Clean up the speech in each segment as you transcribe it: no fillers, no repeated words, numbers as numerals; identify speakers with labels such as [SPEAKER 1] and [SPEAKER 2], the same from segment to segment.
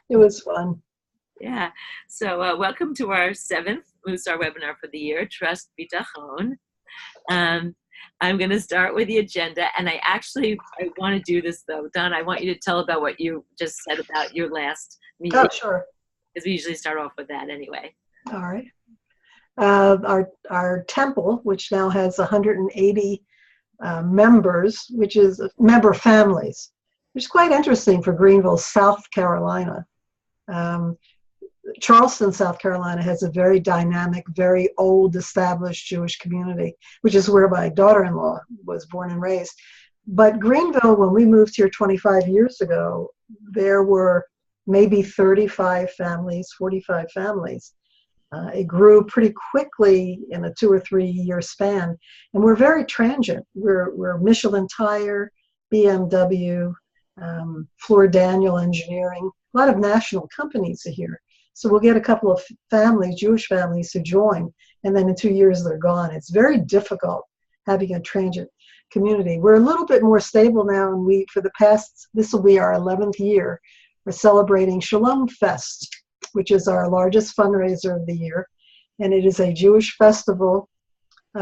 [SPEAKER 1] It was fun.
[SPEAKER 2] Yeah. So welcome to our seventh Mussar webinar for the year, Trust Bitachon. Um, I'm going to start with the agenda, and I want to do this though. Don, I want you to tell about what you just said about your last
[SPEAKER 1] Oh,
[SPEAKER 2] meeting,
[SPEAKER 1] sure.
[SPEAKER 2] because we usually start off with that anyway.
[SPEAKER 1] All right. Our temple, which now has 180 members, which is member families, which is quite interesting for Greenville, South Carolina. Um, Charleston, South Carolina has a very dynamic, very old established Jewish community, which is where my daughter-in-law was born and raised. But Greenville, when we moved here 25 years ago, there were maybe 35 families, 45 families. It grew pretty quickly in a 2 or 3 year span, and we're very transient. We're Michelin Tire, BMW, Floor Daniel Engineering. A lot of national companies are here. So we'll get a couple of families, Jewish families, who join, and then in 2 years they're gone. It's very difficult having a transient community. We're a little bit more stable now, and this will be our 11th year. We're celebrating Shalom Fest, which is our largest fundraiser of the year. And it is a Jewish festival,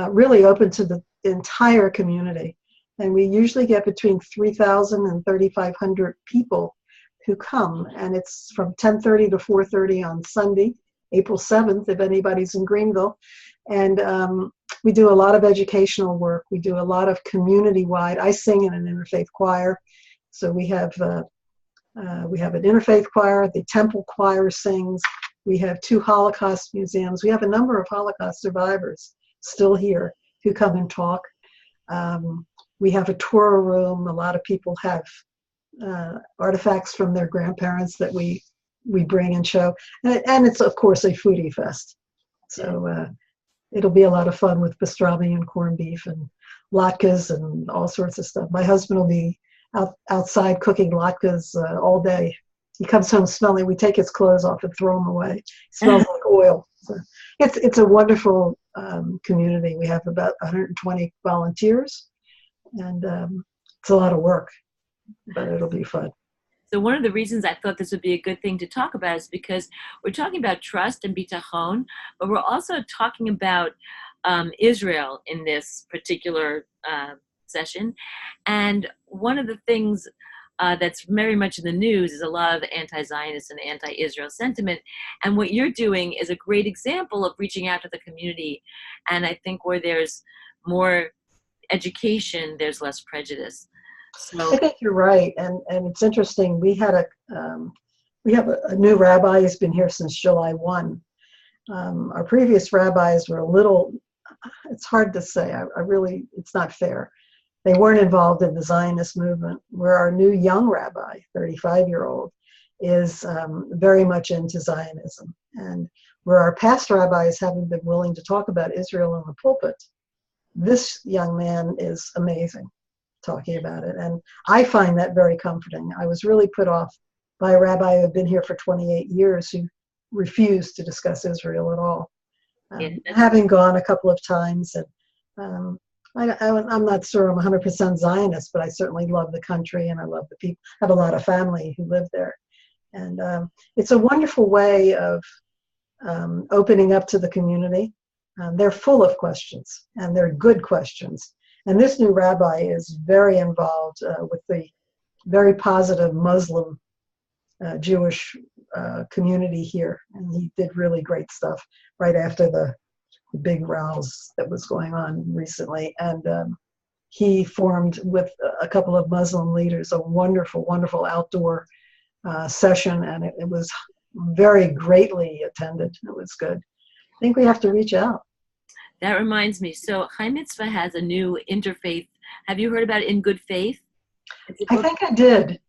[SPEAKER 1] really open to the entire community. And we usually get between 3,000 and 3,500 people who come. And it's from 10:30 to 4:30 on Sunday, April 7th, if anybody's in Greenville. And we do a lot of educational work. We do a lot of community-wide. I sing in an interfaith choir. So we have an interfaith choir, the temple choir sings. We have 2 Holocaust museums. We have a number of Holocaust survivors still here who come and talk. We have a Torah room. A lot of people have artifacts from their grandparents that we bring and show. And it's, of course, a foodie fest. So it'll be a lot of fun with pastrami and corned beef and latkes and all sorts of stuff. My husband will be outside cooking latkes all day. He comes home smelling. We take his clothes off and throw them away. It smells like oil. So it's a wonderful community. We have about 120 volunteers, and it's a lot of work, but it'll be fun.
[SPEAKER 2] So one of the reasons I thought this would be a good thing to talk about is because we're talking about trust and bitachon, but we're also talking about Israel in this particular session. And one of the things that's very much in the news is a lot of anti-Zionist and anti-Israel sentiment. And what you're doing is a great example of reaching out to the community. And I think where there's more education, there's less prejudice. So
[SPEAKER 1] I think you're right, and it's interesting. We have a new rabbi who's been here since July 1. Our previous rabbis were a little. It's hard to say. It's not fair. They weren't involved in the Zionist movement. Where our new young rabbi, 35-year-old, is very much into Zionism, and where our past rabbis haven't been willing to talk about Israel in the pulpit, this young man is amazing talking about it. And I find that very comforting. I was really put off by a rabbi who had been here for 28 years who refused to discuss Israel at all. Having gone a couple of times, and I'm not sure I'm 100% Zionist, but I certainly love the country and I love the people. I have a lot of family who live there. And it's a wonderful way of opening up to the community. They're full of questions, and they're good questions. And this new rabbi is very involved with the very positive Muslim Jewish community here. And he did really great stuff right after the big rows that was going on recently. And he formed with a couple of Muslim leaders a wonderful, wonderful outdoor session. And it was very greatly attended. It was good. I think we have to reach out.
[SPEAKER 2] that reminds me. So Chai Mitzvah has a new interfaith. Have you heard about In Good Faith?
[SPEAKER 1] I think I did.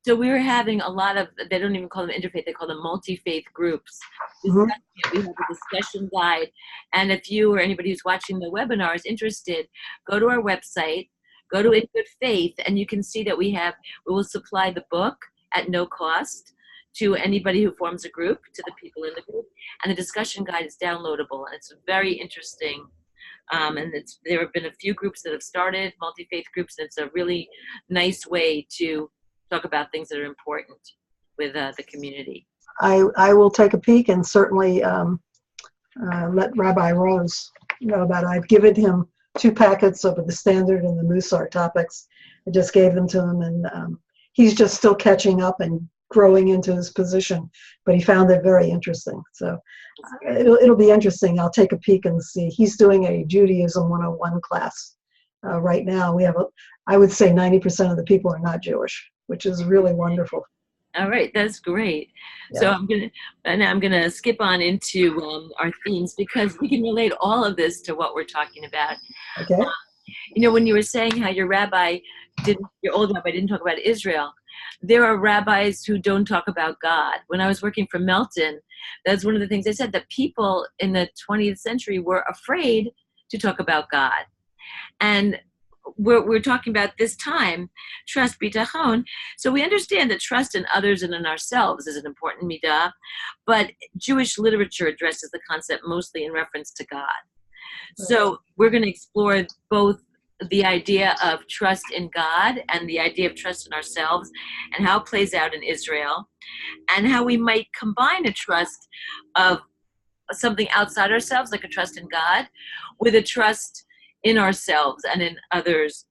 [SPEAKER 2] So we were having a lot of, they don't even call them interfaith, they call them multi-faith groups.
[SPEAKER 1] Mhm.
[SPEAKER 2] We have a discussion guide. And if you or anybody who's watching the webinar is interested, go to our website, go to In Good Faith, and you can see that we will supply the book at no cost to anybody who forms a group, to the people in the group. And the discussion guide is downloadable. And it's very interesting. And there have been a few groups that have started, multi-faith groups, and it's a really nice way to talk about things that are important. the community.
[SPEAKER 1] I will take a peek and certainly let Rabbi Rose know about it. I've given him 2 packets of the standard and the Mussar topics. I just gave them to him, and he's just still catching up and growing into his position, but he found it very interesting. So it'll be interesting. I'll take a peek and see. He's doing a Judaism 101 class right now. I would say 90% of the people are not Jewish, which is really wonderful.
[SPEAKER 2] All right, that's great.
[SPEAKER 1] Yeah.
[SPEAKER 2] So I'm gonna skip on into our themes, because we can relate all of this to what we're talking about.
[SPEAKER 1] Okay.
[SPEAKER 2] When you were saying how your old rabbi didn't talk about Israel, there are rabbis who don't talk about God. When I was working for Melton, that's one of the things they said, that people in the 20th century were afraid to talk about God. And we're talking about this time, trust, bitachon. So we understand that trust in others and in ourselves is an important midah, but Jewish literature addresses the concept mostly in reference to God. So we're going to explore both the idea of trust in God and the idea of trust in ourselves, and how it plays out in Israel, and how we might combine a trust of something outside ourselves, like a trust in God, with a trust in ourselves and in others.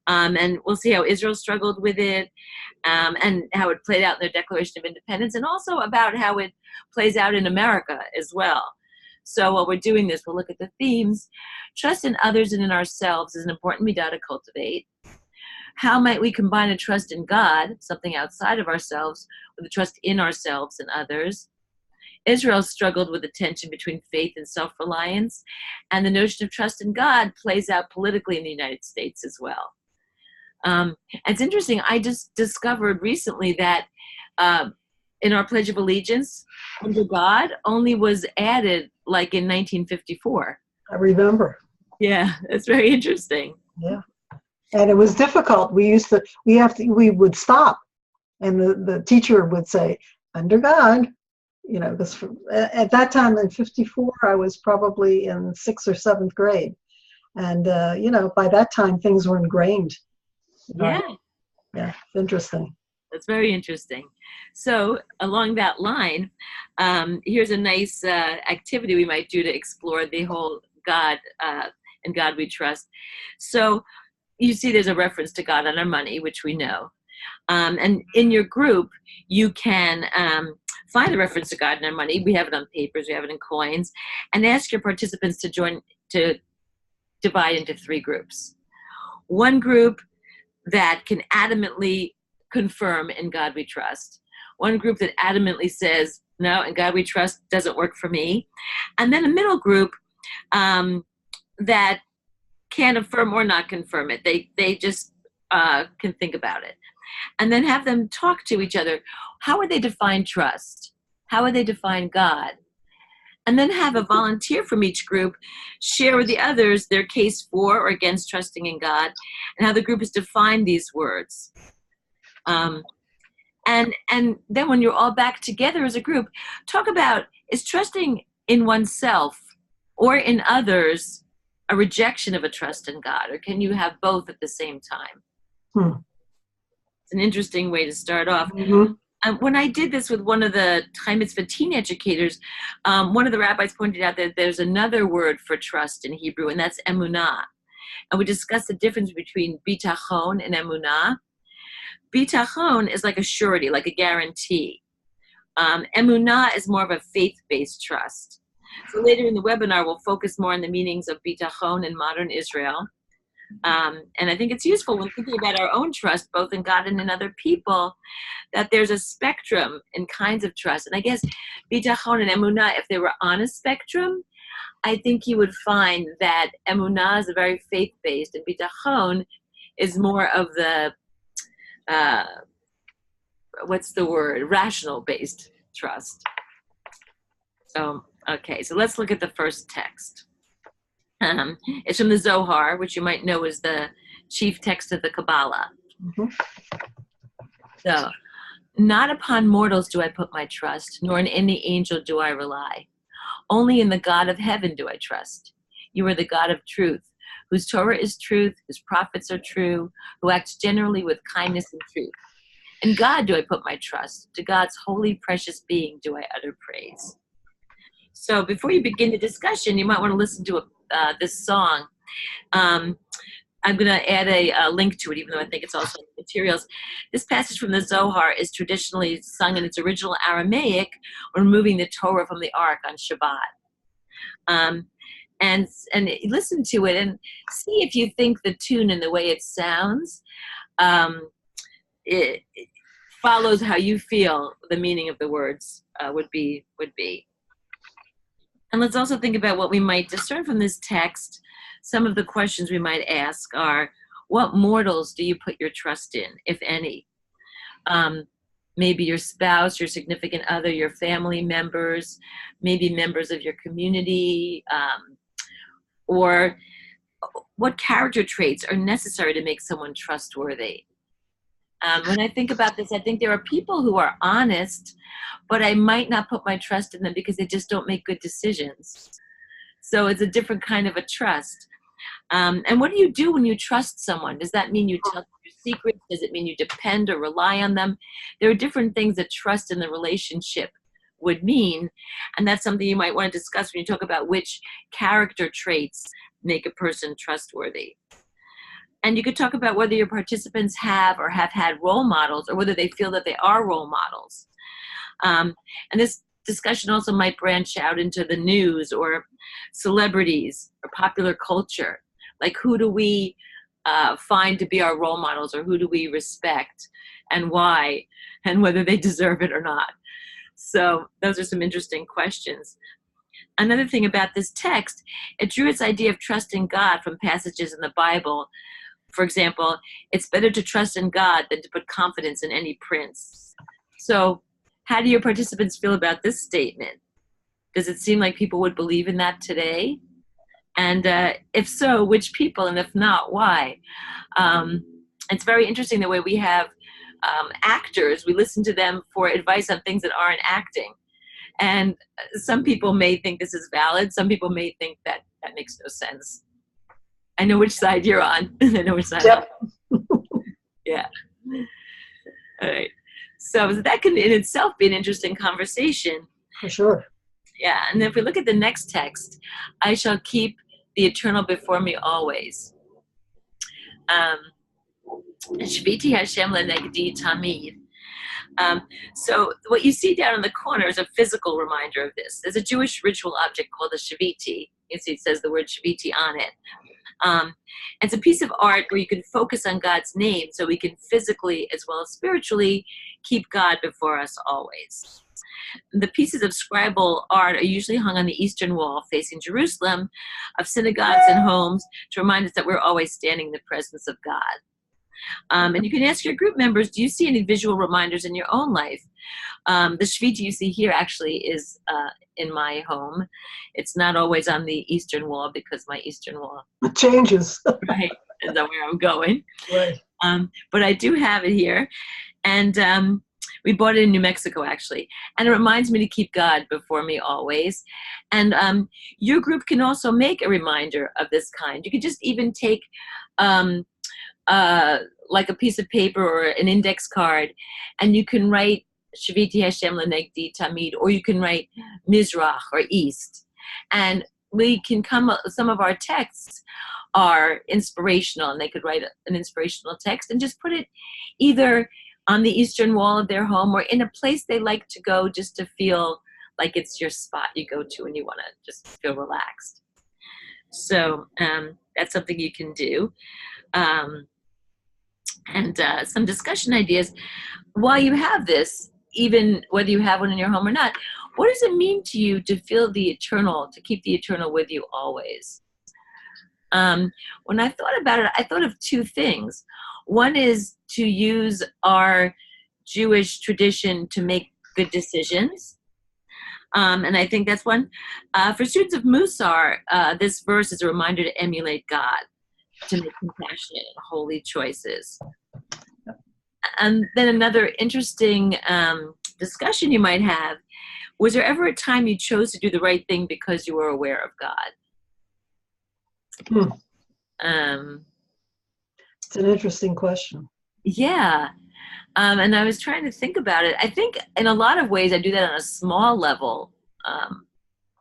[SPEAKER 2] And we'll see how Israel struggled with it, and how it played out in their Declaration of Independence, and also about how it plays out in America as well. So while we're doing this, we'll look at the themes. Trust in others and in ourselves is an important midah to cultivate. How might we combine a trust in God, something outside of ourselves, with a trust in ourselves and others? Israel struggled with the tension between faith and self-reliance, and the notion of trust in God plays out politically in the United States as well. It's interesting, I just discovered recently that in our Pledge of Allegiance, under God only was added like in 1954.
[SPEAKER 1] I remember.
[SPEAKER 2] Yeah, it's very interesting.
[SPEAKER 1] Yeah. And it was difficult. We would stop, and the teacher would say, under God, because at that time in 54, I was probably in 6th or 7th grade. And, by that time, things were ingrained.
[SPEAKER 2] Yeah.
[SPEAKER 1] Yeah, it's interesting.
[SPEAKER 2] That's very interesting. So along that line, here's a nice activity we might do to explore the whole God and God we trust. So you see there's a reference to God on our money, which we know. And in your group, you can find the reference to God in our money. We have it on papers, we have it in coins, and ask your participants to divide into 3 groups. One group that can adamantly confirm in God we trust. One group that adamantly says, no, in God we trust doesn't work for me. And then a middle group that can affirm or not confirm it. They just can think about it. And then have them talk to each other. How would they define trust? How would they define God? And then have a volunteer from each group share with the others their case for or against trusting in God, and how the group has defined these words. And then when you're all back together as a group, talk about, is trusting in oneself or in others a rejection of a trust in God, or can you have both at the same time? It's an interesting way to start off.
[SPEAKER 1] Mm-hmm.
[SPEAKER 2] When I did this with one of the Chai Mitzvah teen educators, one of the rabbis pointed out that there's another word for trust in Hebrew, and that's emunah. And we discussed the difference between bitachon and emunah. Bitachon is like a surety, like a guarantee. Emunah is more of a faith-based trust. So later in the webinar, we'll focus more on the meanings of bitachon in modern Israel. And I think it's useful when thinking about our own trust, both in God and in other people, that there's a spectrum in kinds of trust. And I guess bitachon and emunah, if they were on a spectrum, I think you would find that emunah is a very faith-based, and bitachon is more of the rational-based trust. So, okay, so let's look at the first text. It's from the Zohar, which you might know is the chief text of the Kabbalah.
[SPEAKER 1] Mm-hmm.
[SPEAKER 2] So, not upon mortals do I put my trust, nor in any angel do I rely. Only in the God of heaven do I trust. You are the God of truth, whose Torah is truth, whose prophets are true, who acts generally with kindness and truth. In God do I put my trust. To God's holy, precious being do I utter praise. So before you begin the discussion, you might want to listen to this song. I'm going to add a link to it, even though I think it's also in the materials. This passage from the Zohar is traditionally sung in its original Aramaic when moving the Torah from the Ark on Shabbat. And listen to it and see if you think the tune and the way it sounds it follows how you feel the meaning of the words would be. And let's also think about what we might discern from this text. Some of the questions we might ask are, what mortals do you put your trust in, if any? Maybe your spouse, your significant other, your family members, maybe members of your community, or what character traits are necessary to make someone trustworthy? When I think about this, I think there are people who are honest, but I might not put my trust in them because they just don't make good decisions. So it's a different kind of a trust. And what do you do when you trust someone? Does that mean you tell them your secrets? Does it mean you depend or rely on them? There are different things that trust in the relationship would mean. And that's something you might want to discuss when you talk about which character traits make a person trustworthy. And you could talk about whether your participants have or have had role models, or whether they feel that they are role models. And this discussion also might branch out into the news or celebrities or popular culture. Like, who do we find to be our role models, or who do we respect and why, and whether they deserve it or not? So those are some interesting questions. Another thing about this text, it drew its idea of trusting God from passages in the Bible. For example, it's better to trust in God than to put confidence in any prince. So how do your participants feel about this statement? Does it seem like people would believe in that today? And if so, which people? And if not, why? It's very interesting the way we have actors. We listen to them for advice on things that aren't acting. And some people may think this is valid. Some people may think that that makes no sense. I know which side you're on. I know which side I'm on. Yeah. All right. So that can in itself be an interesting conversation.
[SPEAKER 1] For sure.
[SPEAKER 2] Yeah. And if we look at the next text, I shall keep the eternal before me always. Shviti Hashem lenegdi tamid. So what you see down in the corner is a physical reminder of this. There's a Jewish ritual object called a shviti. You see it says the word shviti on it. It's a piece of art where you can focus on God's name so we can physically as well as spiritually keep God before us always. The pieces of scribal art are usually hung on the eastern wall facing Jerusalem of synagogues and homes to remind us that we're always standing in the presence of God. And you can ask your group members, do you see any visual reminders in your own life? The shviti you see here actually is in my home. It's not always on the eastern wall because my eastern wall
[SPEAKER 1] it changes.
[SPEAKER 2] Right, is that where I'm going.
[SPEAKER 1] Right.
[SPEAKER 2] But I do have it here. And we bought it in New Mexico, actually. And it reminds me to keep God before me always. And your group can also make a reminder of this kind. You could just even take like a piece of paper or an index card, and you can write Shviti Hashem lenegdi tamid, or you can write Mizrach or East. And we can some of our texts are inspirational, and they could write an inspirational text and just put it either on the eastern wall of their home or in a place they like to go just to feel like it's your spot you go to and you want to just feel relaxed. So that's something you can do. And some discussion ideas. While you have this, even whether you have one in your home or not, what does it mean to you to feel the eternal, to keep the eternal with you always? When I thought about it, I thought of two things. One is to use our Jewish tradition to make good decisions. And I think that's one. For students of Mussar, this verse is a reminder to emulate God, to make compassionate and holy choices. And then another interesting discussion you might have, was there ever a time you chose to do the right thing because you were aware of God?
[SPEAKER 1] It's an interesting question.
[SPEAKER 2] Yeah. And I was trying to think about it. I think in a lot of ways I do that on a small level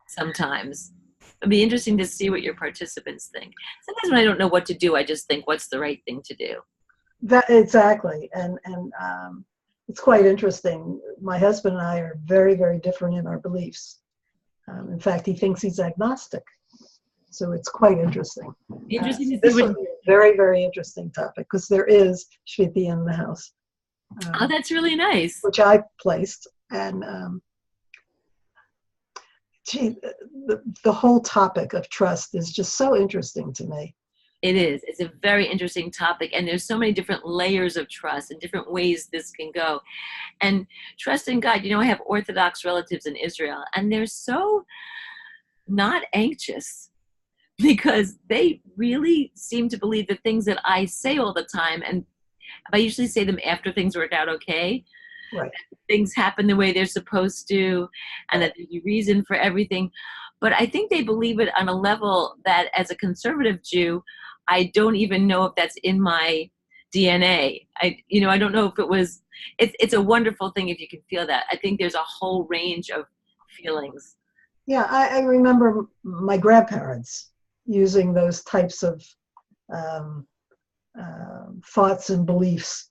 [SPEAKER 2] sometimes. It'd be interesting to see what your participants think. Sometimes when I don't know what to do, I just think, what's the right thing to do?
[SPEAKER 1] That exactly, and it's quite interesting. My husband and I are very, very different in our beliefs. In fact, he thinks he's agnostic, so it's quite interesting.
[SPEAKER 2] Interesting to see
[SPEAKER 1] This
[SPEAKER 2] what.
[SPEAKER 1] would be a very, very interesting topic because there is Shviti in the house,
[SPEAKER 2] Oh, that's really nice.
[SPEAKER 1] which I placed, and gee, the whole topic of trust is just so interesting to me.
[SPEAKER 2] It is. It's a very interesting topic, and there's so many different layers of trust and different ways this can go. And trust in God. I have Orthodox relatives in Israel, and they're so not anxious because they really seem to believe the things that I say all the time. And I usually say them after things work out okay.
[SPEAKER 1] Right.
[SPEAKER 2] Things happen the way they're supposed to, and that there's a reason for everything. But I think they believe it on a level that, as a conservative Jew, I don't even know if that's in my DNA. I don't know if it was. It's a wonderful thing if you can feel that. I think there's a whole range of feelings.
[SPEAKER 1] Yeah, I remember my grandparents using those types of thoughts and beliefs,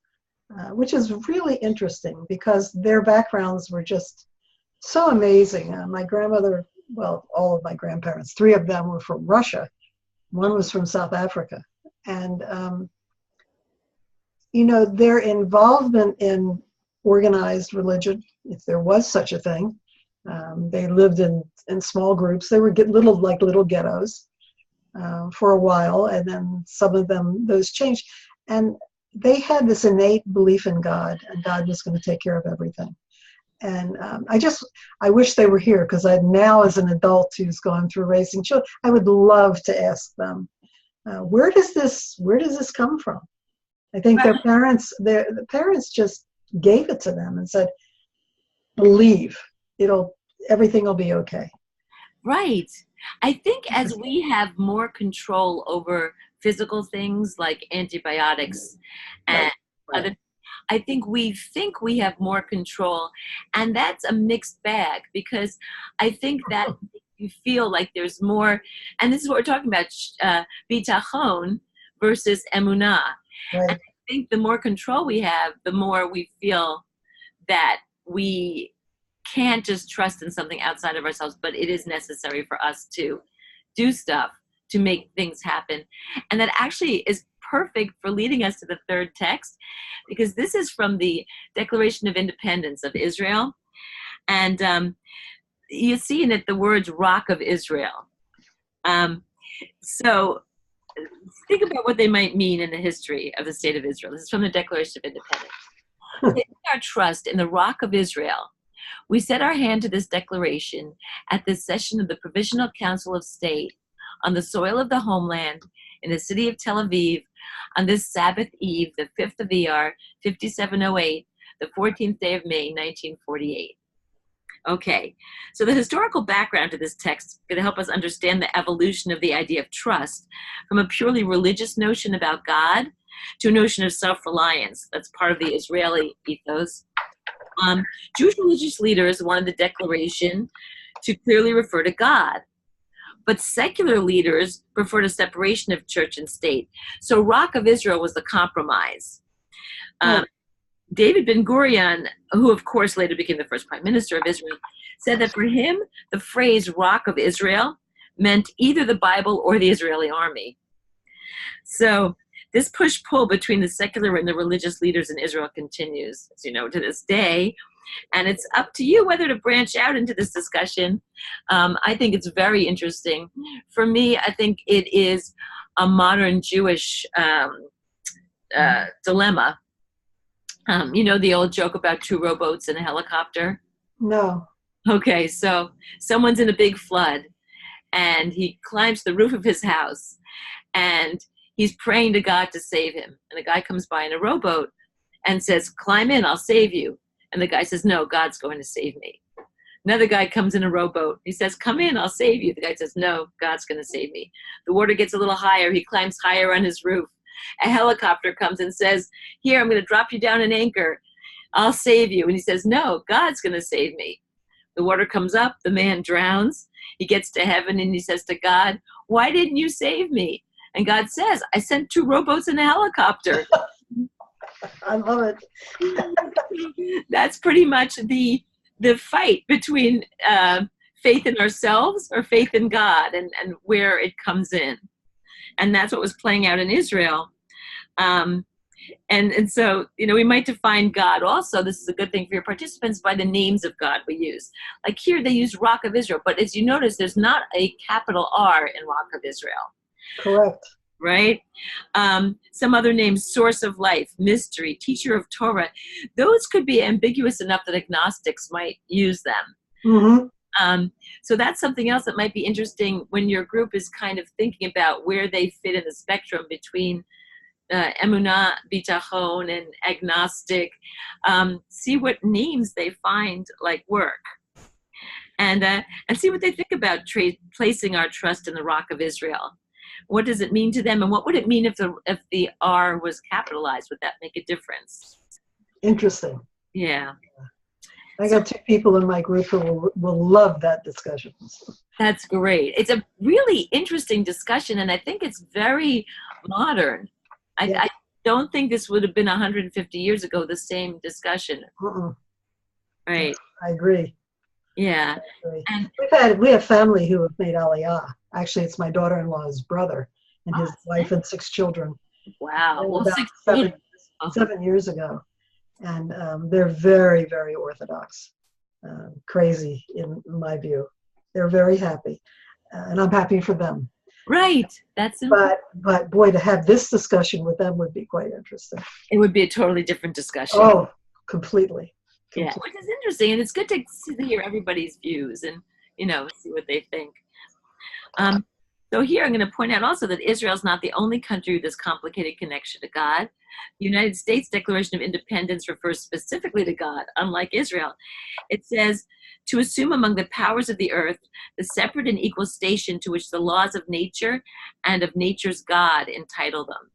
[SPEAKER 1] which is really interesting because their backgrounds were just so amazing. My grandmother, well, all of my grandparents, three of them were from Russia. One was from South Africa. And, their involvement in organized religion, if there was such a thing, they lived in small groups. They were little ghettos for a while, and then some of them, those changed. And they had this innate belief in God, and God was going to take care of everything. And I wish they were here because now, as an adult who's gone through raising children, I would love to ask them, where does this come from? I think the parents just gave it to them and said, believe, everything will be okay.
[SPEAKER 2] Right. I think as we have more control over physical things like antibiotics and other, I think we have more control, and that's a mixed bag because I think that you feel like there's more, and this is what we're talking about, bitachon versus emunah.
[SPEAKER 1] Right.
[SPEAKER 2] And I think the more control we have, the more we feel that we can't just trust in something outside of ourselves, but it is necessary for us to do stuff to make things happen. And that actually is perfect for leading us to the third text, because this is from the Declaration of Independence of Israel. And you see in it the words Rock of Israel. So think about what they might mean in the history of the state of Israel. This is from the Declaration of Independence. Taking our trust in the Rock of Israel, we set our hand to this declaration at this session of the Provisional Council of State on the soil of the homeland in the city of Tel Aviv on this Sabbath Eve, the 5th of Iyar, 5708, the 14th day of May, 1948. Okay, so the historical background to this text is going to help us understand the evolution of the idea of trust from a purely religious notion about God to a notion of self-reliance. That's part of the Israeli ethos. Jewish religious leaders wanted the declaration to clearly refer to God, but secular leaders preferred a separation of church and state. So Rock of Israel was the compromise. David Ben-Gurion, who of course later became the first prime minister of Israel, said that for him, the phrase Rock of Israel meant either the Bible or the Israeli army. So this push-pull between the secular and the religious leaders in Israel continues, as you know, to this day. And it's up to you whether to branch out into this discussion. I think it's very interesting. For me, I think it is a modern Jewish dilemma. You know the old joke about two rowboats and a helicopter?
[SPEAKER 1] No.
[SPEAKER 2] Okay, so someone's in a big flood, and he climbs the roof of his house, and he's praying to God to save him. And a guy comes by in a rowboat and says, climb in, I'll save you. And the guy says, no, God's going to save me. Another guy comes in a rowboat. He says, come in, I'll save you. The guy says, no, God's going to save me. The water gets a little higher. He climbs higher on his roof. a helicopter comes and says, here, I'm going to drop you down an anchor. I'll save you. And he says, no, God's going to save me. The water comes up, the man drowns. He gets to heaven and he says to God, why didn't you save me? And God says, I sent 2 rowboats and a helicopter.
[SPEAKER 1] I love it.
[SPEAKER 2] That's pretty much the fight between faith in ourselves or faith in God, and where it comes in. And that's what was playing out in Israel. And so, we might define God also, this is a good thing for your participants, by the names of God we use. Like here, they use Rock of Israel, but as you notice, there's not a capital R in Rock of Israel.
[SPEAKER 1] Correct.
[SPEAKER 2] Right? Some other names, Source of Life, Mystery, Teacher of Torah. Those could be ambiguous enough that agnostics might use them.
[SPEAKER 1] Mm-hmm.
[SPEAKER 2] So that's something else that might be interesting when your group is kind of thinking about where they fit in the spectrum between emunah, bitachon, and agnostic. See what names they find like work, and see what they think about placing our trust in the Rock of Israel. What does it mean to them, and what would it mean if the R was capitalized? Would that make a difference?
[SPEAKER 1] Interesting.
[SPEAKER 2] Yeah.
[SPEAKER 1] I got 2 people in my group who will love that discussion.
[SPEAKER 2] That's great. It's a really interesting discussion, and I think it's very modern.
[SPEAKER 1] Yeah.
[SPEAKER 2] I don't think this would have been 150 years ago, the same discussion. Right.
[SPEAKER 1] I agree.
[SPEAKER 2] Yeah.
[SPEAKER 1] And we have family who have made Aliyah. Actually, it's my daughter-in-law's brother and his wife and 6 children.
[SPEAKER 2] Wow. Well,
[SPEAKER 1] about 7 years ago. And they're very, very Orthodox. Crazy, in my view. They're very happy. And I'm happy for them.
[SPEAKER 2] Right. That's important.
[SPEAKER 1] But boy, to have this discussion with them would be quite interesting.
[SPEAKER 2] It would be a totally different discussion.
[SPEAKER 1] Oh, completely.
[SPEAKER 2] Yeah, which is interesting, and it's good to hear everybody's views and see what they think. So here I'm going to point out also that Israel is not the only country with this complicated connection to God. The United States Declaration of Independence refers specifically to God, unlike Israel. It says, to assume among the powers of the earth the separate and equal station to which the laws of nature and of nature's God entitle them.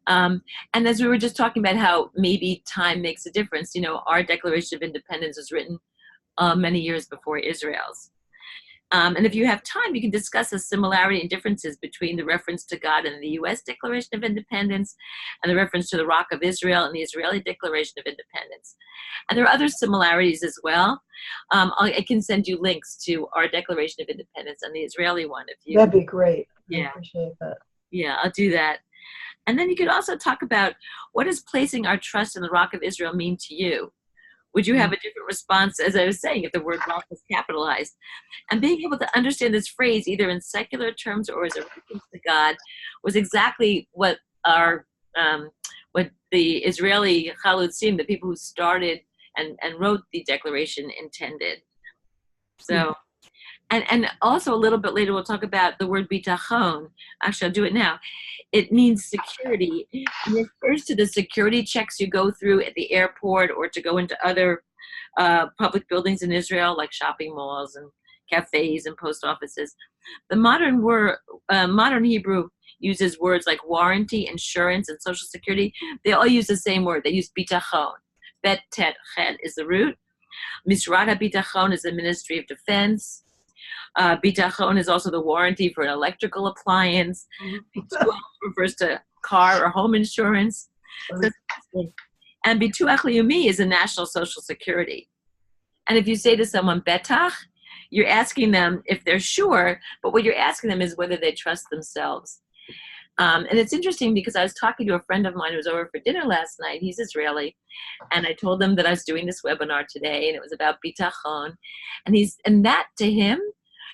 [SPEAKER 2] And as we were just talking about how maybe time makes a difference, our Declaration of Independence was written many years before Israel's. And if you have time, you can discuss the similarity and differences between the reference to God in the U.S. Declaration of Independence and the reference to the Rock of Israel in the Israeli Declaration of Independence. And there are other similarities as well. I can send you links to our Declaration of Independence and the Israeli one.
[SPEAKER 1] That'd be great.
[SPEAKER 2] Yeah.
[SPEAKER 1] I appreciate that.
[SPEAKER 2] Yeah, I'll do that. And then you could also talk about, what does placing our trust in the Rock of Israel mean to you? Would you have a different response, as I was saying, if the word rock was capitalized? And being able to understand this phrase either in secular terms or as a reference to God was exactly what what the Israeli chalutzim, the people who started and wrote the declaration, intended. So, and also a little bit later we'll talk about the word bitachon. Actually, I'll do it now. It means security. It refers to the security checks you go through at the airport or to go into other public buildings in Israel, like shopping malls and cafes and post offices. The modern Hebrew uses words like warranty, insurance, and social security. They all use the same word. They use bitachon. Bet, tet, chet is the root. Misrad HaBitachon is the Ministry of Defense. Bitachon is also the warranty for an electrical appliance. Bituach refers to car or home insurance. And Bituach Leumi is a national social security. And if you say to someone betach, you're asking them if they're sure, but what you're asking them is whether they trust themselves. And it's interesting because I was talking to a friend of mine who was over for dinner last night. He's Israeli. And I told him that I was doing this webinar today, and it was about bitachon. And that to him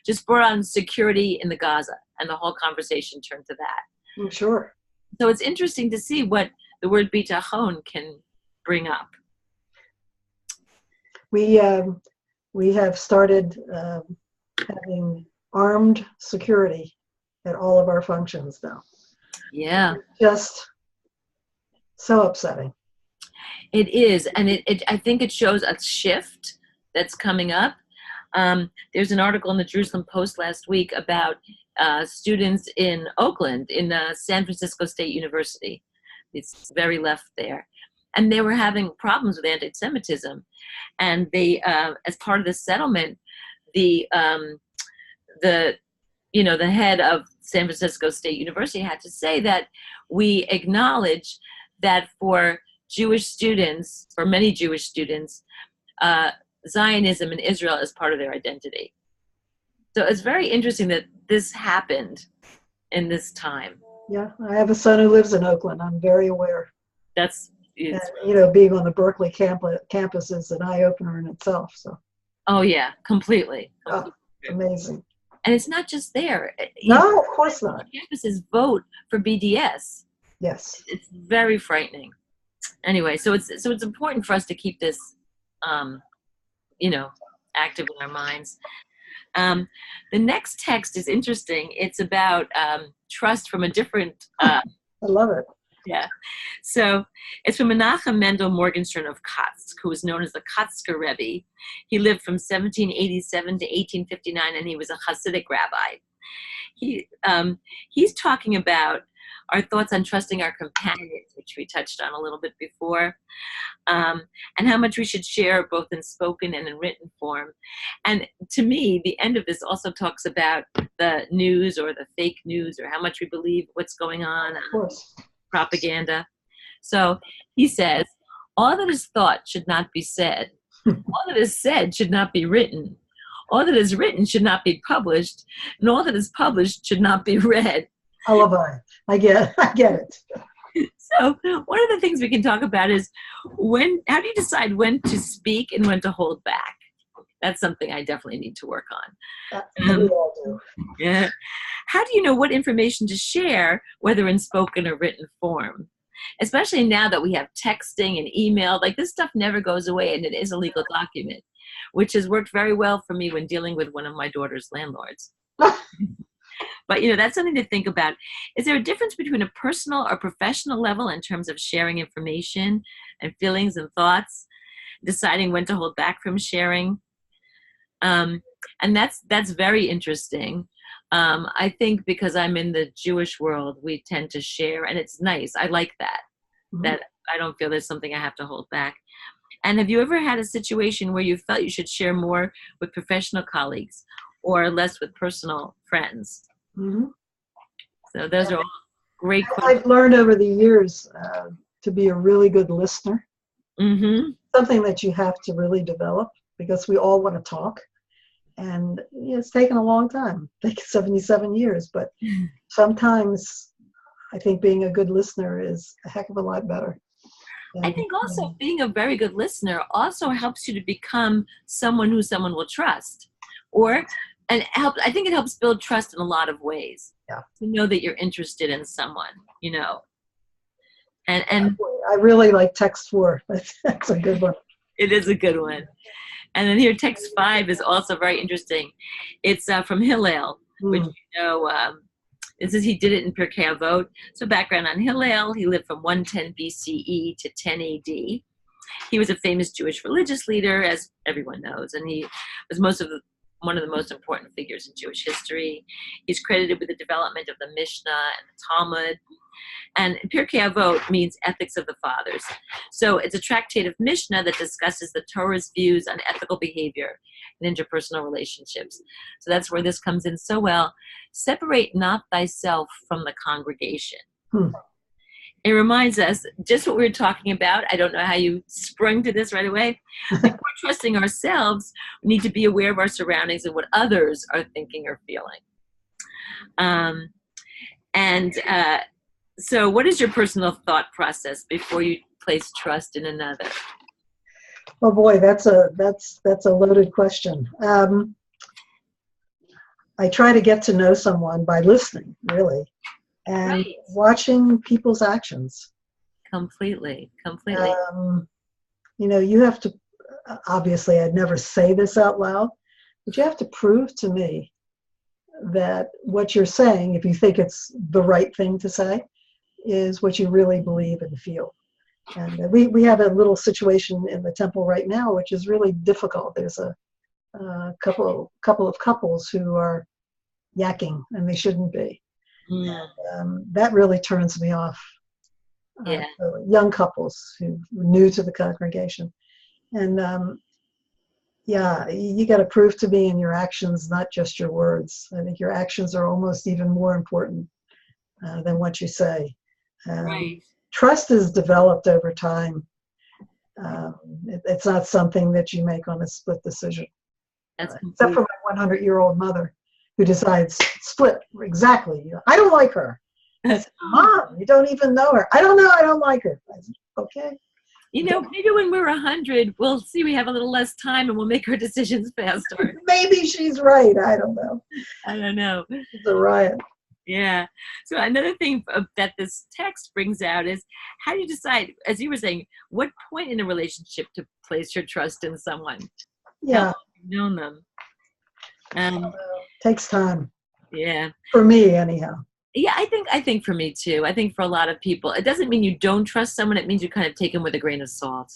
[SPEAKER 2] just brought on security in the Gaza, and the whole conversation turned to that.
[SPEAKER 1] I'm sure.
[SPEAKER 2] So it's interesting to see what the word bitachon can bring up.
[SPEAKER 1] We have started having armed security at all of our functions now.
[SPEAKER 2] Yeah.
[SPEAKER 1] Just so upsetting.
[SPEAKER 2] It is. And I think it shows a shift that's coming up. There's an article in the Jerusalem Post last week about students in Oakland, in San Francisco State University. It's very left there. And they were having problems with anti-Semitism. And they, as part of the settlement, the head of San Francisco State University had to say that we acknowledge that for Jewish students, for many Jewish students, Zionism in Israel is part of their identity. So it's very interesting that this happened in this time.
[SPEAKER 1] Yeah, I have a son who lives in Oakland. I'm very aware.
[SPEAKER 2] That's
[SPEAKER 1] and, being on the Berkeley campus is an eye-opener in itself. So.
[SPEAKER 2] Oh yeah, completely.
[SPEAKER 1] Oh, amazing.
[SPEAKER 2] And it's not just there.
[SPEAKER 1] No, of course not.
[SPEAKER 2] Campuses vote for BDS.
[SPEAKER 1] Yes.
[SPEAKER 2] It's very frightening. Anyway, so it's important for us to keep this, active in our minds. The next text is interesting. It's about trust from a different.
[SPEAKER 1] I love it.
[SPEAKER 2] Yeah. So it's from Menachem Mendel Morgenstern of Kotsk, who was known as the Kotzker Rebbe. He lived from 1787 to 1859, and he was a Hasidic rabbi. He's talking about our thoughts on trusting our companions, which we touched on a little bit before, and how much we should share both in spoken and in written form. And to me, the end of this also talks about the news or the fake news or how much we believe what's going on.
[SPEAKER 1] Of course.
[SPEAKER 2] Propaganda. So he says, all that is thought should not be said. All that is said should not be written. All that is written should not be published. And all that is published should not be read.
[SPEAKER 1] I love it. I get it.
[SPEAKER 2] So one of the things we can talk about is how do you decide when to speak and when to hold back? That's something I definitely need to work on.
[SPEAKER 1] We all do.
[SPEAKER 2] Yeah. How do you know what information to share, whether in spoken or written form? Especially now that we have texting and email, like this stuff never goes away and it is a legal document, which has worked very well for me when dealing with one of my daughter's landlords. But, that's something to think about. Is there a difference between a personal or professional level in terms of sharing information and feelings and thoughts, deciding when to hold back from sharing? And that's very interesting. I think because I'm in the Jewish world, we tend to share, and it's nice. I like that, that I don't feel there's something I have to hold back. And have you ever had a situation where you felt you should share more with professional colleagues or less with personal friends?
[SPEAKER 1] Mm-hmm.
[SPEAKER 2] So those are all great questions.
[SPEAKER 1] I've learned over the years to be a really good listener.
[SPEAKER 2] Mm-hmm.
[SPEAKER 1] Something that you have to really develop because we all want to talk. And it's taken a long time, like 77 years. But sometimes I think being a good listener is a heck of a lot better.
[SPEAKER 2] I think also being a very good listener also helps you to become someone who someone will trust. I think it helps build trust in a lot of ways.
[SPEAKER 1] Yeah.
[SPEAKER 2] To know that you're interested in someone, And
[SPEAKER 1] I really like text 4. That's a good one.
[SPEAKER 2] It is a good one. And then here, text 5 is also very interesting. It's from Hillel, which it says he did it in Pirkei Avot. So background on Hillel, he lived from 110 BCE to 10 AD. He was a famous Jewish religious leader, as everyone knows, and he was one of the most important figures in Jewish history. He's credited with the development of the Mishnah and the Talmud. And Pirkei Avot means ethics of the fathers. So it's a tractate of Mishnah that discusses the Torah's views on ethical behavior and interpersonal relationships. So that's where this comes in so well. Separate not thyself from the congregation. It reminds us just what we were talking about. I don't know how you sprung to this right away. Before trusting ourselves, we need to be aware of our surroundings and what others are thinking or feeling. So what is your personal thought process before you place trust in another?
[SPEAKER 1] Oh boy, that's a loaded question. I try to get to know someone by listening, really, and watching people's actions. Completely. You have to, obviously I'd never say this out loud, but you have to prove to me that what you're saying, if you think it's the right thing to say, is what you really believe and feel. And we have a little situation in the temple right now, which is really difficult. There's a couple of couples who are yakking and they shouldn't be.
[SPEAKER 2] Mm.
[SPEAKER 1] That really turns me off.
[SPEAKER 2] Yeah.
[SPEAKER 1] Young couples who are new to the congregation. And yeah, you got to prove to me in your actions, not just your words. I think your actions are almost even more important than what you say.
[SPEAKER 2] Right.
[SPEAKER 1] Trust is developed over time. It's not something that you make on a split decision.
[SPEAKER 2] That's
[SPEAKER 1] Except for my 100-year-old mother who decides split exactly. I don't like her. I said, Mom, you don't even know her. I don't know. I don't like her. I said, okay.
[SPEAKER 2] Maybe when we're 100, we'll see we have a little less time and we'll make our decisions faster.
[SPEAKER 1] Maybe she's right. I don't know.
[SPEAKER 2] I don't know.
[SPEAKER 1] It's a riot.
[SPEAKER 2] Yeah. So another thing that this text brings out is how do you decide, as you were saying, what point in a relationship to place your trust in someone?
[SPEAKER 1] Yeah.
[SPEAKER 2] How long have you known them?
[SPEAKER 1] Takes time.
[SPEAKER 2] Yeah.
[SPEAKER 1] For me, anyhow.
[SPEAKER 2] Yeah, I think for me too. I think for a lot of people, it doesn't mean you don't trust someone. It means you kind of take them with a grain of salt.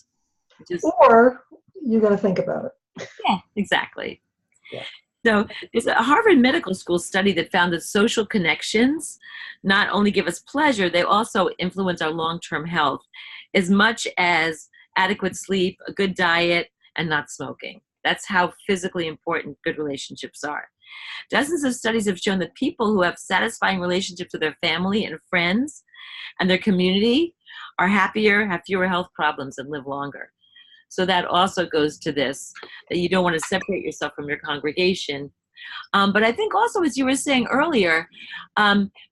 [SPEAKER 1] Or you're going to think about it.
[SPEAKER 2] Yeah, exactly.
[SPEAKER 1] Yeah.
[SPEAKER 2] So there's a Harvard Medical School study that found that social connections not only give us pleasure, they also influence our long-term health as much as adequate sleep, a good diet, and not smoking. That's how physically important good relationships are. Dozens of studies have shown that people who have satisfying relationships with their family and friends and their community are happier, have fewer health problems, and live longer. So that also goes to this, that you don't want to separate yourself from your congregation. But I think also, as you were saying earlier,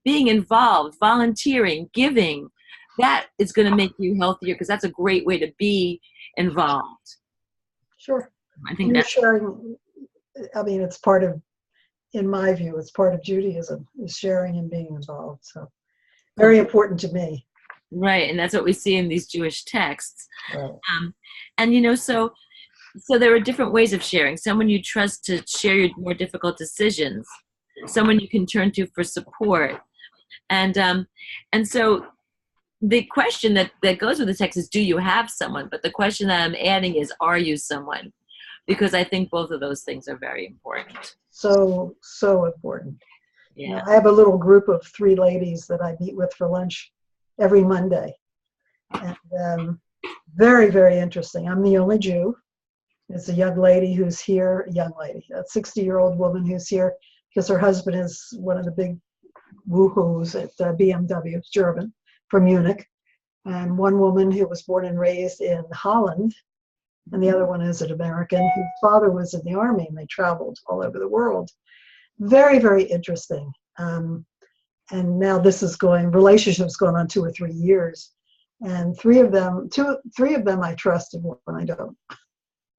[SPEAKER 2] being involved, volunteering, giving, that is going to make you healthier because that's a great way to be involved.
[SPEAKER 1] Sure.
[SPEAKER 2] I think
[SPEAKER 1] you're sharing, I mean, it's part of, in my view, it's part of Judaism, is sharing and being involved. So very important to me.
[SPEAKER 2] Right, and that's what we see in these Jewish texts.
[SPEAKER 1] Right.
[SPEAKER 2] And so there are different ways of sharing. Someone you trust to share your more difficult decisions, someone you can turn to for support, and so the question that goes with the text is, do you have someone? But the question that I'm adding is, are you someone? Because I think both of those things are very important.
[SPEAKER 1] So important.
[SPEAKER 2] Yeah.
[SPEAKER 1] I have a little group of 3 ladies that I meet with for lunch every Monday. And very, very interesting. I'm the only Jew. There's a young lady who's here, a 60-year-old woman who's here because her husband is one of the big woohoos at BMW, German, from Munich. And one woman who was born and raised in Holland, and the other one is an American whose father was in the army, and they traveled all over the world. Very, very interesting. And now this is relationships going on 2 or 3 years. And three of them I trust and one I don't.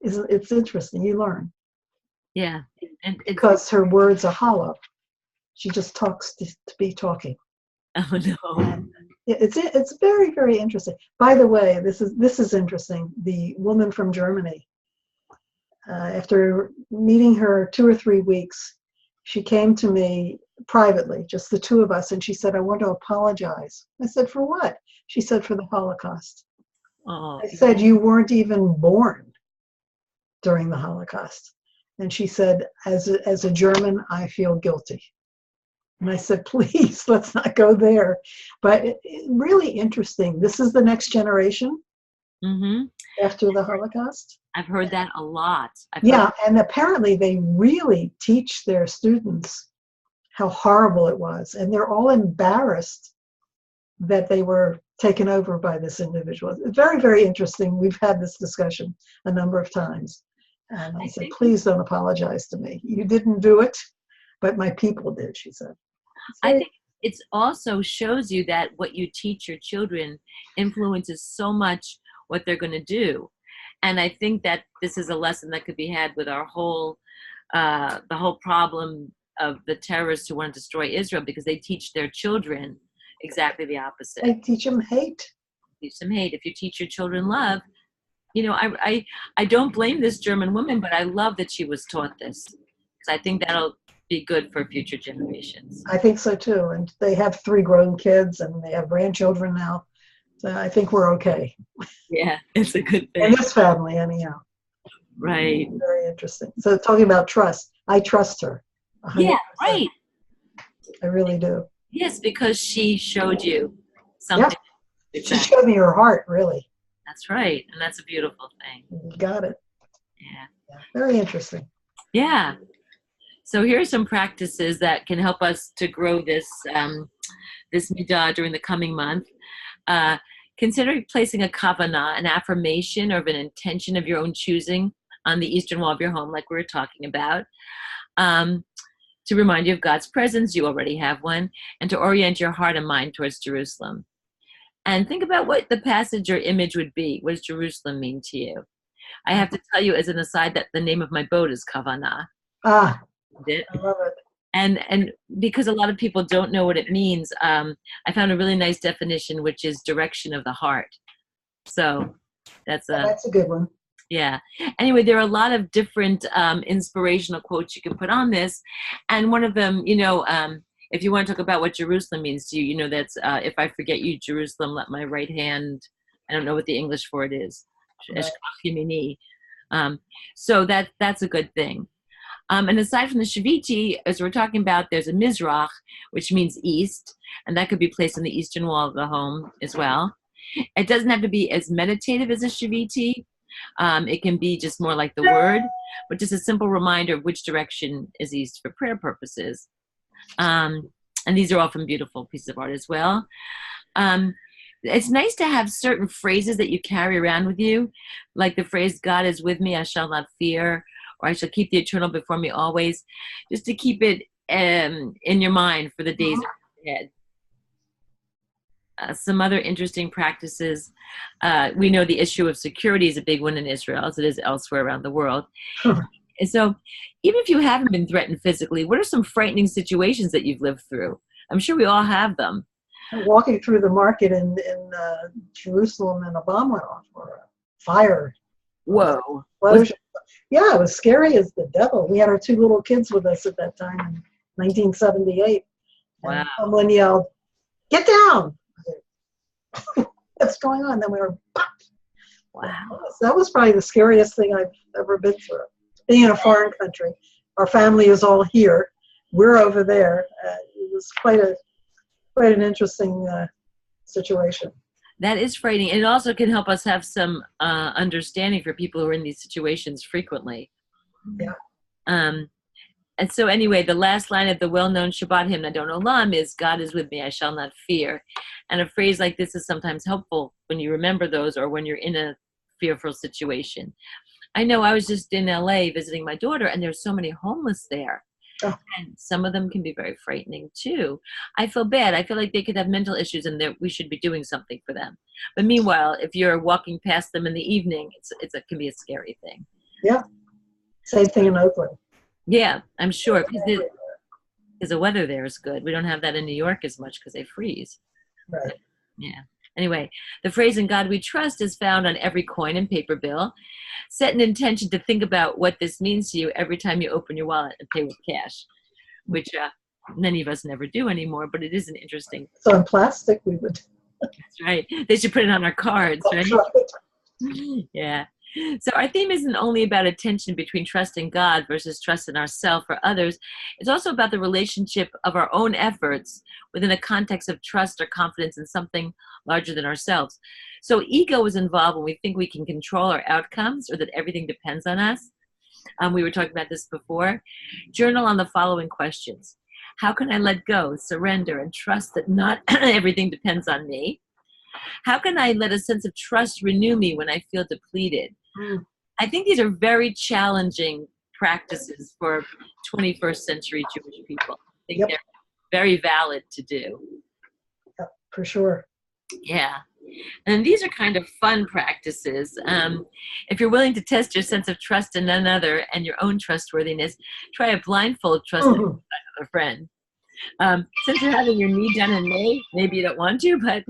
[SPEAKER 1] It's interesting. You learn.
[SPEAKER 2] Yeah. And
[SPEAKER 1] because her words are hollow. She just talks to be talking.
[SPEAKER 2] Oh no.
[SPEAKER 1] And it's very, very interesting. By the way, this is interesting. The woman from Germany, after meeting her 2 or 3 weeks, she came to me privately, just the 2 of us, and she said, I want to apologize. I said, for what? She said, for the Holocaust.
[SPEAKER 2] Oh.
[SPEAKER 1] I said, you weren't even born during the Holocaust. And she said, as a German, I feel guilty. And I said, please, let's not go there. But really interesting. This is the next generation after the Holocaust.
[SPEAKER 2] I've heard that a lot.
[SPEAKER 1] And apparently they really teach their students how horrible it was. And they're all embarrassed that they were taken over by this individual. It's very, very interesting. We've had this discussion a number of times. And I said, please don't apologize to me. You didn't do it, but my people did, she said.
[SPEAKER 2] I think it also shows you that what you teach your children influences so much what they're going to do. And I think that this is a lesson that could be had with our the whole problem of the terrorists who want to destroy Israel, because they teach their children exactly the opposite.
[SPEAKER 1] They teach them hate.
[SPEAKER 2] Teach them hate. If you teach your children love, I don't blame this German woman, but I love that she was taught this, because I think that'll be good for future generations.
[SPEAKER 1] I think so too. And they have 3 grown kids and they have grandchildren now. So I think we're okay.
[SPEAKER 2] Yeah, it's a good thing.
[SPEAKER 1] In this family, anyhow.
[SPEAKER 2] Right.
[SPEAKER 1] Very interesting. So talking about trust, I trust her. 100%.
[SPEAKER 2] Yeah, right.
[SPEAKER 1] I really do.
[SPEAKER 2] Yes, because she showed you
[SPEAKER 1] Yeah.
[SPEAKER 2] something.
[SPEAKER 1] She showed me her heart, really.
[SPEAKER 2] That's right. And that's a beautiful thing.
[SPEAKER 1] You got it.
[SPEAKER 2] Yeah.
[SPEAKER 1] Yeah. Very interesting.
[SPEAKER 2] Yeah. So here are some practices that can help us to grow this midah during the coming month. Consider placing a kavanah, an affirmation or an intention of your own choosing on the eastern wall of your home, like we were talking about, to remind you of God's presence. You already have one, and to orient your heart and mind towards Jerusalem. And think about what the passage or image would be. What does Jerusalem mean to you? I have to tell you as an aside that the name of my boat is Kavanah.
[SPEAKER 1] I love it.
[SPEAKER 2] And because a lot of people don't know what it means, I found a really nice definition, which is direction of the heart. So that's
[SPEAKER 1] a good one.
[SPEAKER 2] Yeah. Anyway, there are a lot of different inspirational quotes you can put on this. And one of them, if you want to talk about what Jerusalem means to you, that's if I forget you, Jerusalem, let my right hand, I don't know what the English for it is. Right. So that's a good thing. And aside from the Shaviti, as we're talking about, there's a Mizrach, which means east, and that could be placed on the eastern wall of the home as well. It doesn't have to be as meditative as a Shaviti. It can be just more like the word, but just a simple reminder of which direction is east for prayer purposes. And these are often beautiful pieces of art as well. It's nice to have certain phrases that you carry around with you, like the phrase, God is with me, I shall not fear, or I shall keep the eternal before me always, just to keep it in your mind for the days ahead. Some other interesting practices. We know the issue of security is a big one in Israel, as it is elsewhere around the world. And so even if you haven't been threatened physically, what are some frightening situations that you've lived through? I'm sure we all have them.
[SPEAKER 1] Walking through the market in Jerusalem and a bomb went off, or a fire.
[SPEAKER 2] Whoa.
[SPEAKER 1] Yeah, it was scary as the devil. We had our 2 little kids with us at that time in 1978.
[SPEAKER 2] Wow.
[SPEAKER 1] And someone yelled, "Get down!" What's going on? Then we were,
[SPEAKER 2] wow.
[SPEAKER 1] That was probably the scariest thing I've ever been through. Being in a foreign country, our family is all here. We're over there. It was quite an interesting situation.
[SPEAKER 2] That is frightening. And it also can help us have some understanding for people who are in these situations frequently.
[SPEAKER 1] Yeah.
[SPEAKER 2] And so anyway, the last line of the well-known Shabbat hymn, Adon Olam, is God is with me, I shall not fear. And a phrase like this is sometimes helpful when you remember those or when you're in a fearful situation. I know I was just in LA visiting my daughter, and there's so many homeless there. Oh. And some of them can be very frightening too. I feel bad. I feel like they could have mental issues and that we should be doing something for them. But meanwhile, if you're walking past them in the evening, it can be a scary thing.
[SPEAKER 1] Yeah. Same thing in Oakland.
[SPEAKER 2] Yeah, I'm sure, because the weather there is good. We don't have that in New York as much because they freeze.
[SPEAKER 1] Right.
[SPEAKER 2] Yeah. Anyway, the phrase "In God We Trust" is found on every coin and paper bill. Set an intention to think about what this means to you every time you open your wallet and pay with cash, which many of us never do anymore, but it is an interesting.
[SPEAKER 1] So in plastic, we would.
[SPEAKER 2] That's right. They should put it on our cards, right? Yeah. So our theme isn't only about a tension between trust in God versus trust in ourselves or others. It's also about the relationship of our own efforts within a context of trust or confidence in something larger than ourselves. So ego is involved when we think we can control our outcomes or that everything depends on us. We were talking about this before. Journal on the following questions. How can I let go, surrender, and trust that not everything depends on me? How can I let a sense of trust renew me when I feel depleted? I think these are very challenging practices for 21st century Jewish people. I think they're very valid to do.
[SPEAKER 1] Yep, for sure.
[SPEAKER 2] Yeah. And these are kind of fun practices. If you're willing to test your sense of trust in another and your own trustworthiness, try a blindfold trust in a friend. Since you're having your knee done in May, maybe you don't want to, but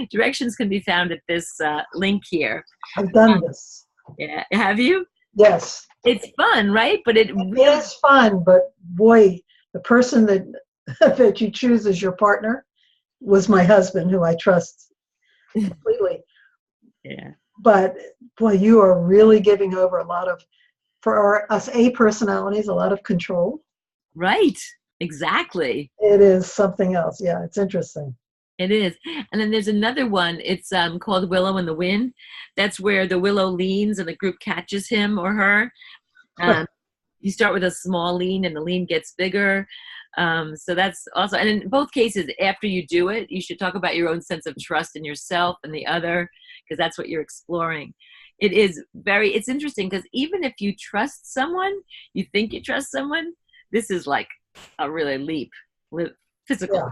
[SPEAKER 2] directions can be found at this link here.
[SPEAKER 1] I've done this.
[SPEAKER 2] Yeah, have you?
[SPEAKER 1] Yes.
[SPEAKER 2] It's fun, right? But it
[SPEAKER 1] is fun, but boy, the person that you choose as your partner was my husband, who I trust completely.
[SPEAKER 2] Yeah.
[SPEAKER 1] But boy, you are really giving over a lot of us A personalities, a lot of control.
[SPEAKER 2] Right. Exactly.
[SPEAKER 1] It is something else. Yeah, it's interesting.
[SPEAKER 2] It is. And then there's another one. It's called Willow in the Wind. That's where the willow leans and the group catches him or her. You start with a small lean and the lean gets bigger. So that's also, and in both cases, after you do it, you should talk about your own sense of trust in yourself and the other, because that's what you're exploring. It's interesting because even if you trust someone, you think you trust someone, this is like a really physical.
[SPEAKER 1] Yeah.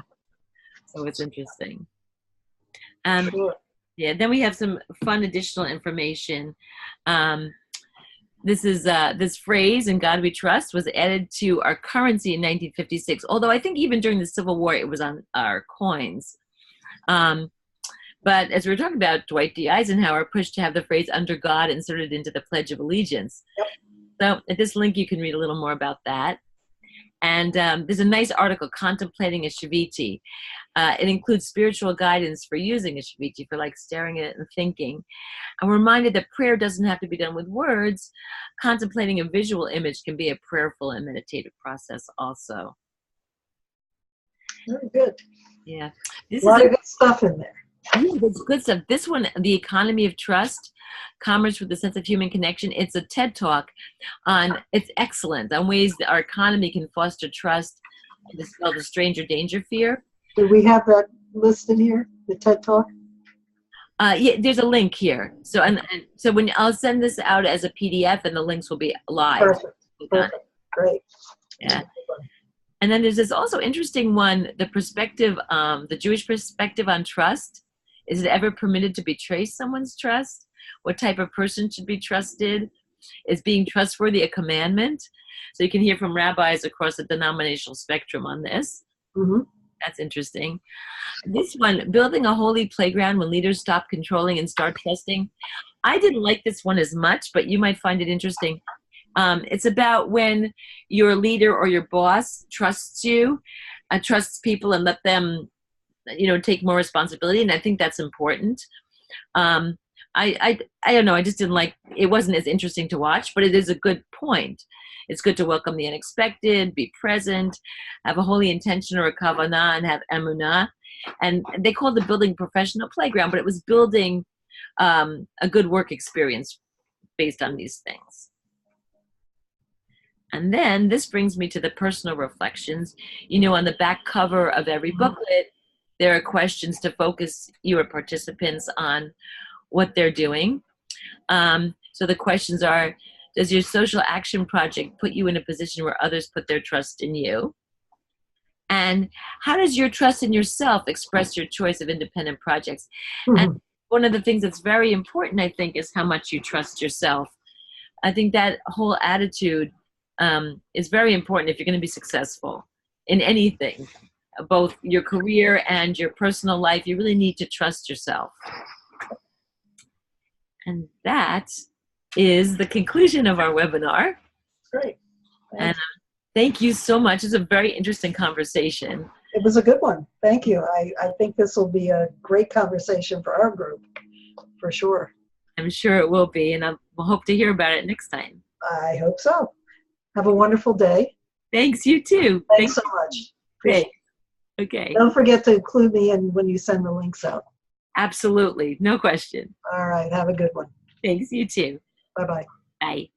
[SPEAKER 2] So it's interesting.
[SPEAKER 1] Sure.
[SPEAKER 2] Yeah, then we have some fun additional information. This phrase, "In God We Trust," was added to our currency in 1956. Although I think even during the Civil War, it was on our coins. But as we were talking about, Dwight D. Eisenhower pushed to have the phrase "under God" inserted into the Pledge of Allegiance.
[SPEAKER 1] Yep.
[SPEAKER 2] So at this link, you can read a little more about that. And there's a nice article, Contemplating a Shaviti. It includes spiritual guidance for using a Shaviti, for like staring at it and thinking. And we're reminded that prayer doesn't have to be done with words. Contemplating a visual image can be a prayerful and meditative process also.
[SPEAKER 1] Very good.
[SPEAKER 2] Yeah.
[SPEAKER 1] A lot of good stuff in there.
[SPEAKER 2] It's good stuff. This one, The Economy of Trust, Commerce with a Sense of Human Connection. It's a TED Talk it's excellent on ways that our economy can foster trust and dispel the stranger danger fear.
[SPEAKER 1] Do we have that listed here, the TED Talk?
[SPEAKER 2] Yeah, there's a link here. So so when I'll send this out as a PDF, and the links will be live.
[SPEAKER 1] Perfect. Great.
[SPEAKER 2] Yeah. And then there's this also interesting one, the Jewish perspective on trust. Is it ever permitted to betray someone's trust? What type of person should be trusted? Is being trustworthy a commandment? So you can hear from rabbis across the denominational spectrum on this.
[SPEAKER 1] Mm-hmm.
[SPEAKER 2] That's interesting. This one, Building a Holy Playground When Leaders Stop Controlling and Start Trusting. I didn't like this one as much, but you might find it interesting. It's about when your leader or your boss trusts you, trusts people and let them take more responsibility, and I think that's important. I don't know, I just didn't like, it wasn't as interesting to watch, but it is a good point. It's good to welcome the unexpected, be present, have a holy intention or a kavanah, and have emunah. And they called the building professional playground, but it was building a good work experience based on these things. And then this brings me to the personal reflections. On the back cover of every booklet, there are questions to focus your participants on what they're doing. So the questions are, does your social action project put you in a position where others put their trust in you? And how does your trust in yourself express your choice of independent projects? Mm-hmm. And one of the things that's very important, I think, is how much you trust yourself. I think that whole attitude is very important if you're going to be successful in anything. Both your career and your personal life, you really need to trust yourself. And that is the conclusion of our webinar.
[SPEAKER 1] Great.
[SPEAKER 2] And thank you so much. It's a very interesting conversation.
[SPEAKER 1] It was a good one. Thank you. I think this will be a great conversation for our group, for sure.
[SPEAKER 2] I'm sure it will be, and we'll hope to hear about it next time.
[SPEAKER 1] I hope so. Have a wonderful day.
[SPEAKER 2] Thanks, you too.
[SPEAKER 1] Thanks so much.
[SPEAKER 2] Great. Okay.
[SPEAKER 1] Don't forget to include me in when you send the links out.
[SPEAKER 2] Absolutely. No question.
[SPEAKER 1] All right. Have a good one.
[SPEAKER 2] Thanks. You too.
[SPEAKER 1] Bye-bye.
[SPEAKER 2] Bye.